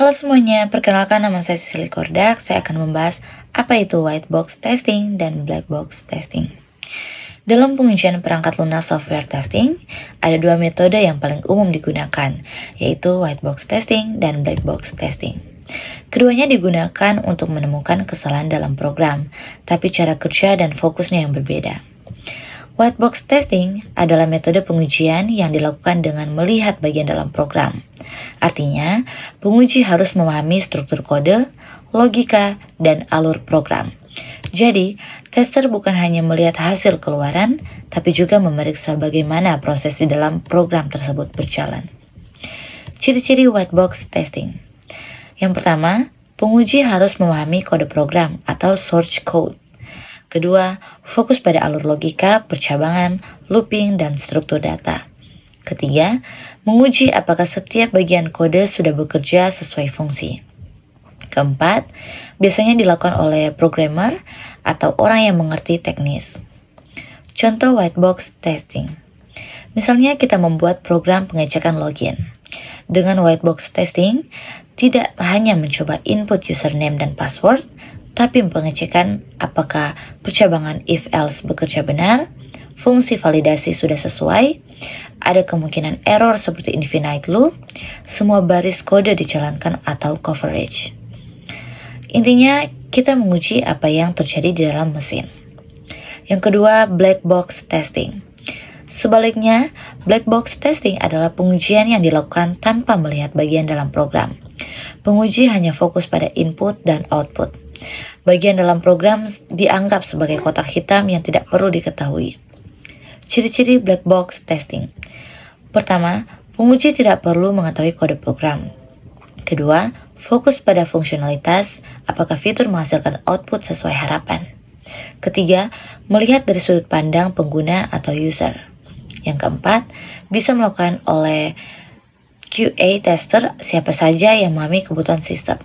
Halo semuanya, perkenalkan nama saya Sisili Kordak. Saya akan membahas apa itu white box testing dan black box testing. Dalam pengujian perangkat lunak software testing, ada dua metode yang paling umum digunakan, yaitu white box testing dan black box testing. Keduanya digunakan untuk menemukan kesalahan dalam program, tapi cara kerja dan fokusnya yang berbeda. White box testing adalah metode pengujian yang dilakukan dengan melihat bagian dalam program. Artinya, penguji harus memahami struktur kode, logika, dan alur program. Jadi, tester bukan hanya melihat hasil keluaran, tapi juga memeriksa bagaimana proses di dalam program tersebut berjalan. Ciri-ciri white box testing. Yang pertama, penguji harus memahami kode program atau source code. Kedua, fokus pada alur logika, percabangan, looping, dan struktur data. Ketiga, menguji apakah setiap bagian kode sudah bekerja sesuai fungsi. Keempat, biasanya dilakukan oleh programmer atau orang yang mengerti teknis. Contoh white box testing. Misalnya kita membuat program pengecekan login. Dengan white box testing, tidak hanya mencoba input username dan password, tapi pengecekan apakah percabangan if-else bekerja benar, fungsi validasi sudah sesuai, ada kemungkinan error seperti infinite loop, semua baris kode dijalankan atau coverage. Intinya, kita menguji apa yang terjadi di dalam mesin. Yang kedua, black box testing. Sebaliknya, black box testing adalah pengujian yang dilakukan tanpa melihat bagian dalam program. Penguji hanya fokus pada input dan output. Bagian dalam program dianggap sebagai kotak hitam yang tidak perlu diketahui. Ciri-ciri black box testing. Pertama, penguji tidak perlu mengetahui kode program. Kedua, fokus pada fungsionalitas, apakah fitur menghasilkan output sesuai harapan. Ketiga, melihat dari sudut pandang pengguna atau user. Yang keempat, bisa melakukan oleh QA tester siapa saja yang memahami kebutuhan sistem.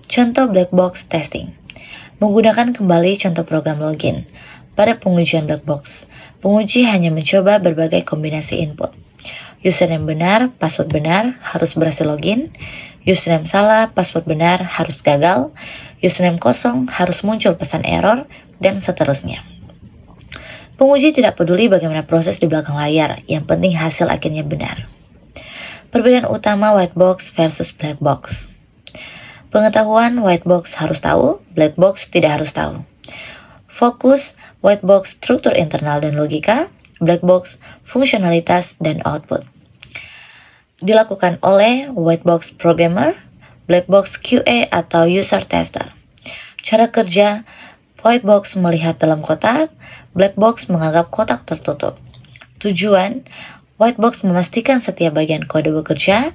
Contoh black box testing. Menggunakan kembali contoh program login. Pada pengujian black box, penguji hanya mencoba berbagai kombinasi input. Username benar, password benar, harus berhasil login. Username salah, password benar, harus gagal. Username kosong, harus muncul pesan error, dan seterusnya. Penguji tidak peduli bagaimana proses di belakang layar, yang penting hasil akhirnya benar. Perbedaan utama white box versus black box. Pengetahuan white box harus tahu, black box tidak harus tahu. Fokus white box struktur internal dan logika, black box fungsionalitas dan output. Dilakukan oleh white box programmer, black box QA atau user tester. Cara kerja, white box melihat dalam kotak, black box menganggap kotak tertutup. Tujuan, white box memastikan setiap bagian kode bekerja,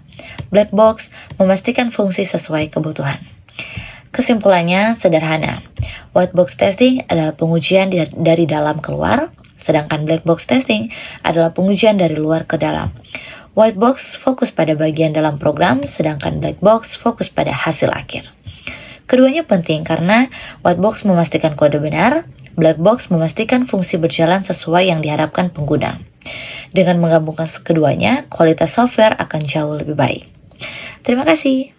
black box memastikan fungsi sesuai kebutuhan. Kesimpulannya sederhana, white box testing adalah pengujian dari dalam keluar, sedangkan black box testing adalah pengujian dari luar ke dalam. White box fokus pada bagian dalam program, sedangkan black box fokus pada hasil akhir. Keduanya penting karena white box memastikan kode benar, black box memastikan fungsi berjalan sesuai yang diharapkan pengguna. Dengan menggabungkan keduanya, kualitas software akan jauh lebih baik. Terima kasih.